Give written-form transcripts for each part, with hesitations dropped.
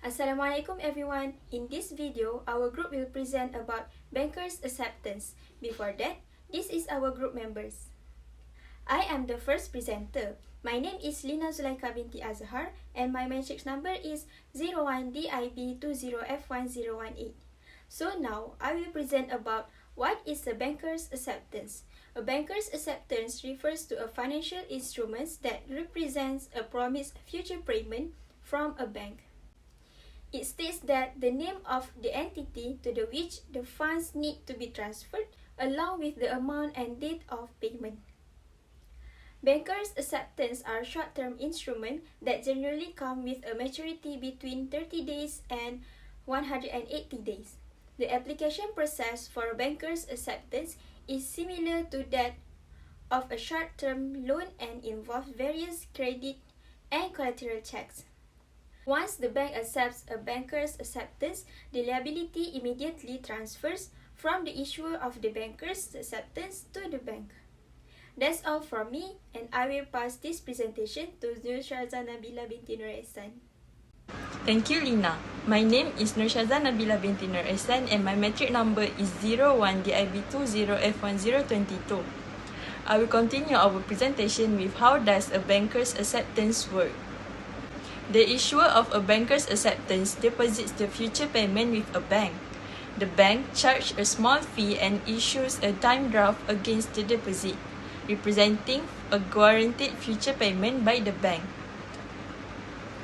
Assalamualaikum everyone. In this video, our group will present about bankers acceptance. Before that, this is our group members. I am the first presenter. My name is Lina Zulaika binti Azhar and my matrix number is 01DIB20F1018. So now, I will present about what is a banker's acceptance. A banker's acceptance refers to a financial instrument that represents a promised future payment from a bank. It states that the name of the entity to which the funds need to be transferred along with the amount and date of payment. Bankers' acceptance are short-term instruments that generally come with a maturity between 30 days and 180 days. The application process for a banker's acceptance is similar to that of a short-term loan and involves various credit and collateral checks. Once the bank accepts a banker's acceptance, the liability immediately transfers from the issuer of the banker's acceptance to the bank. That's all from me, and I will pass this presentation to Nurshaza Nabila binti Nur Ehsan. Thank you, Lina. My name is Nurshaza Nabila binti Nur Ehsan and my matric number is 01DIB20F1022. I will continue our presentation with how does a banker's acceptance work. The issuer of a banker's acceptance deposits the future payment with a bank. The bank charges a small fee and issues a time draft against the deposit, representing a guaranteed future payment by the bank.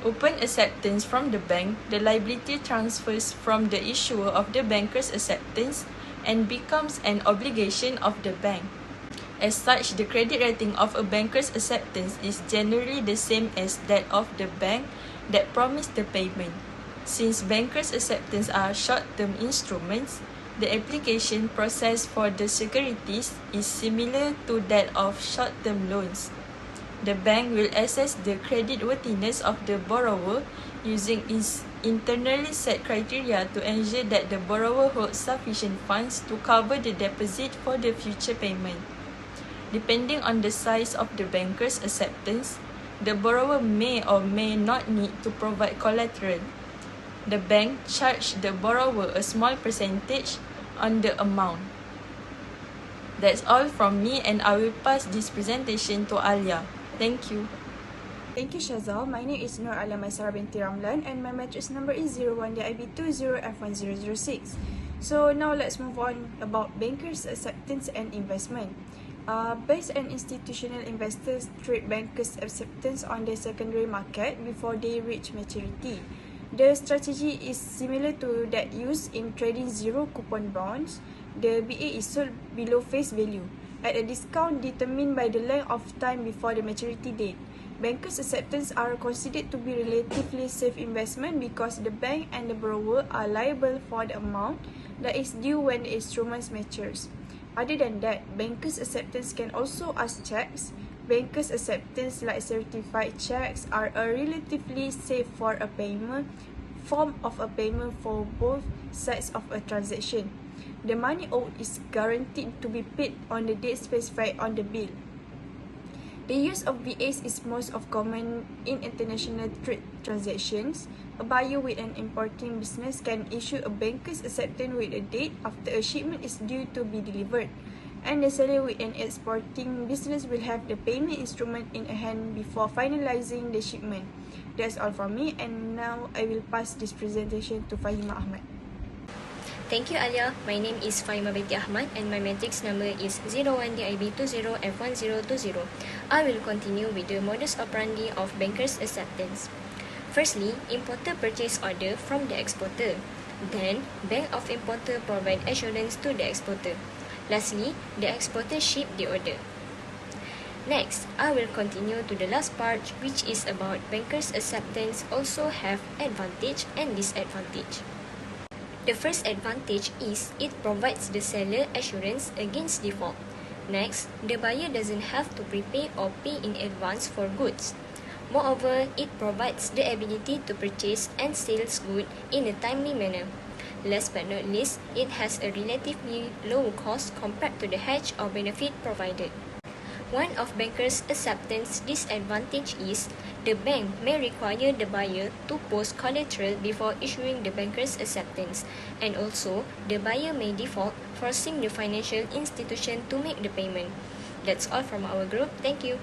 Upon acceptance from the bank, the liability transfers from the issuer of the banker's acceptance and becomes an obligation of the bank. As such, the credit rating of a banker's acceptance is generally the same as that of the bank that promised the payment. Since bankers' acceptance are short-term instruments, the application process for the securities is similar to that of short-term loans. The bank will assess the creditworthiness of the borrower using its internally set criteria to ensure that the borrower holds sufficient funds to cover the deposit for the future payment. Depending on the size of the banker's acceptance, the borrower may or may not need to provide collateral. The bank charges the borrower a small percentage on the amount. That's all from me, and I will pass this presentation to Alia. Thank you. Thank you, Shazal. My name is Nur Alia Maisara binti Ramlan and my matrix number is 01DIB20F1006. So now let's move on about bankers' acceptance and investment. Banks and institutional investors trade bankers' acceptance on the secondary market before they reach maturity. The strategy is similar to that used in trading zero-coupon bonds. The BA is sold below face value, at a discount determined by the length of time before the maturity date. Bankers' acceptance are considered to be relatively safe investment because the bank and the borrower are liable for the amount that is due when the instrument matures. Other than that, bankers' acceptance can also ask checks. Bankers' acceptance, like certified checks, are a relatively safe form of a payment for both sides of a transaction. The money owed is guaranteed to be paid on the date specified on the bill. The use of BAs is most common in international trade transactions. A buyer with an importing business can issue a banker's acceptance with a date after a shipment is due to be delivered, and the seller with an exporting business will have the payment instrument in hand before finalizing the shipment. That's all from me, and now I will pass this presentation to Fahima Ahmad. Thank you, Alia. My name is Fahima binti Ahmad and my matrix number is 01DIB20F1020. I will continue with the modus operandi of bankers' acceptance. Firstly, importer purchase order from the exporter. Then, bank of importer provide assurance to the exporter. Lastly, the exporter ship the order. Next, I will continue to the last part, which is about bankers' acceptance also have advantage and disadvantage. The first advantage is it provides the seller assurance against default. Next, the buyer doesn't have to prepay or pay in advance for goods. Moreover, it provides the ability to purchase and sell goods in a timely manner. Last but not least, it has a relatively low cost compared to the hedge or benefit provided. One of bankers' acceptance disadvantage is The bank may require the buyer to post collateral before issuing the banker's acceptance, and also the buyer may default, forcing the financial institution to make the payment. That's all from our group. Thank you.